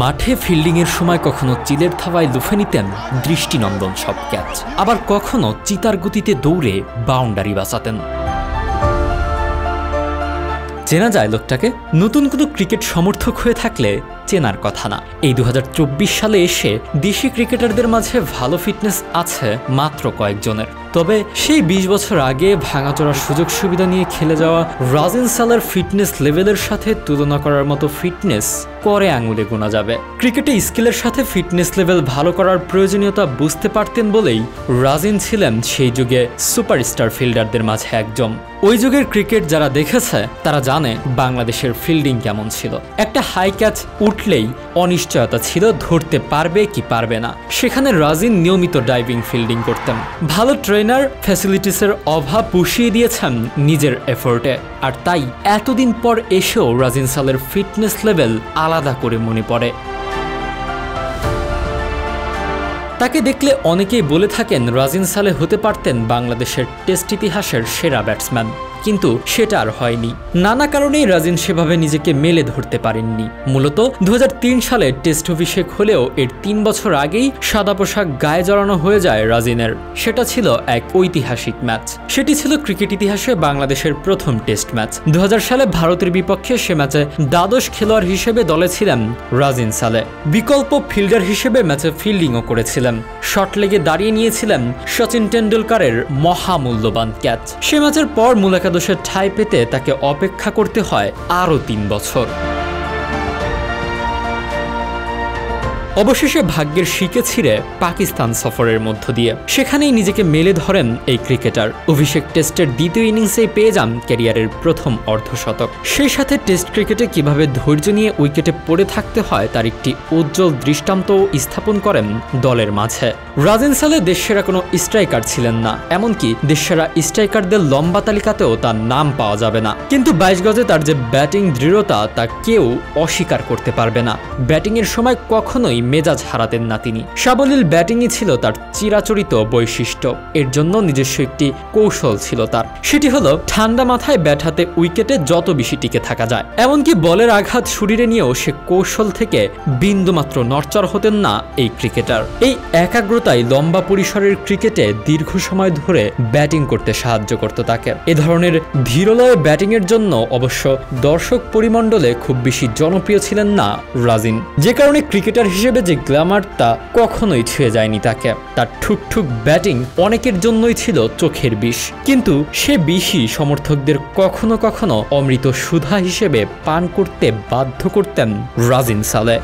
মাঠে ফিল্ডিংয়ের সময় কখনো চিলের থাবায় লুফে নিতেন দৃষ্টিনন্দন সব ক্যাচ, আবার কখনো চিতার গতিতে দৌড়ে বাউন্ডারি বাঁচাতেন। চেনা যায় লোকটাকে? নতুন কোনো ক্রিকেট সমর্থক হয়ে থাকলে চেনার কথা না। এই 2024 সালে এসে দেশি ক্রিকেটারদের মাঝে ভালো ফিটনেস আছে মাত্র কয়েকজনের। তবে সেই 20 বছর আগে ভাঙাচোরা সুযোগ সুবিধা নিয়ে খেলে যাওয়া রাজিন সালের ফিটনেস লেভেলের সাথে তুলনা করার মতো ফিটনেস করে আঙুলে গোনা যাবে। ক্রিকেটে স্কিলের সাথে ফিটনেস লেভেল ভালো করার প্রয়োজনীয়তা বুঝতে পারতেন বলেই রাজিন ছিলেন সেই যুগে সুপারস্টার ফিল্ডারদের মাঝে একজন। ওই যুগের ক্রিকেট যারা দেখেছে তারা জানে বাংলাদেশের ফিল্ডিং কেমন ছিল। একটা হাই ক্যাচ উঠলেই অনিশ্চয়তা ছিল ধরতে পারবে কি পারবে না। সেখানে রাজিন নিয়মিত ডাইভিং ফিল্ডিং করতেন। ভালো ট্রেনার, ফ্যাসিলিটিসের অভাব পুষিয়ে দিয়েছেন নিজের এফোর্টে। আর তাই এতদিন পর এসেও রাজিন সালের ফিটনেস লেভেল আলাদা করে মনে পড়ে। তাকে দেখলে অনেকেই বলে থাকেন রাজিন সালে হতে পারতেন বাংলাদেশের টেস্ট ইতিহাসের সেরা ব্যাটসম্যান, কিন্তু সেটা আর হয়নি। নানা কারণেই রাজিন সেভাবে নিজেকে মেলে ধরতে পারেননি। মূলত 2003 সালে টেস্ট অভিষেক হলেও এর 3 বছর আগেই সাদা পোশাক গায়ে জড়ানো হয়ে যায় রাজিনের। সেটা ছিল এক ঐতিহাসিক ম্যাচ। সেটি ছিল ক্রিকেট ইতিহাসে বাংলাদেশের প্রথম টেস্ট ম্যাচ। 2000 সালে ভারতের বিপক্ষে সে ম্যাচে দ্বাদশ খেলোয়াড় হিসেবে দলে ছিলেন রাজিন সালে। বিকল্প ফিল্ডার হিসেবে ম্যাচে ফিল্ডিংও করেছিলেন। শর্ট লেগে দাঁড়িয়ে নিয়েছিলেন সচিন টেন্ডুলকারের মহামূল্যবান ক্যাচ। সে ম্যাচের পর মূল একাদশের ঠাঁই পেতে তাকে অপেক্ষা করতে হয় আরও 3 বছর। অবশেষে ভাগ্যের শিকে ছিঁড়ে পাকিস্তান সফরের মধ্য দিয়ে সেখানেই নিজেকে মেলে ধরেন এই ক্রিকেটার। অভিষেক টেস্টের দ্বিতীয় ইনিংসেই পেয়ে যান ক্যারিয়ারের প্রথম অর্ধশতক। সেই সাথে টেস্ট ক্রিকেটে কিভাবে ধৈর্য নিয়ে উইকেটে পড়ে থাকতে হয় তার একটি উজ্জ্বল দৃষ্টান্তও স্থাপন করেন দলের মাঝে। রাজিন সালে দেশসেরা কোনো স্ট্রাইকার ছিলেন না, এমনকি দেশসেরা স্ট্রাইকারদের লম্বা তালিকাতেও তার নাম পাওয়া যাবে না। কিন্তু 22 গজে তার যে ব্যাটিং দৃঢ়তা তা কেউ অস্বীকার করতে পারবে না। ব্যাটিংয়ের সময় কখনোই মেজাজ হারাতেন না তিনি। সাবলীল ব্যাটিংই ছিল তার চিরাচরিত বৈশিষ্ট্য। এর জন্য নিজস্ব একটি কৌশল ছিল তার। সেটি হলো ঠান্ডা মাথায় ব্যাট হাতে উইকেটে যত বেশি টিকে থাকা যায়। এমনকি বলের আঘাত শরীরে নিয়েও সে কৌশল থেকে বিন্দুমাত্র নড়চড় হতেন না এই ক্রিকেটার। এই একাগ্রতাই লম্বা পরিসরের ক্রিকেটে দীর্ঘ সময় ধরে ব্যাটিং করতে সাহায্য করত তাকে। এ ধরনের ধীরলয়ে ব্যাটিংয়ের জন্য অবশ্য দর্শক পরিমণ্ডলে খুব বেশি জনপ্রিয় ছিলেন না রাজিন, যে কারণে ক্রিকেটার হিসেবে যে গ্ল্যামার তা কখনোই ছুঁয়ে যায়নি তাকে। তার ঠুকঠুক ব্যাটিং অনেকের জন্যই ছিল চোখের বিষ, কিন্তু সে বিষই সমর্থকদের কখনো কখনো অমৃত সুধা হিসেবে পান করতে বাধ্য করতেন রাজিন সালে।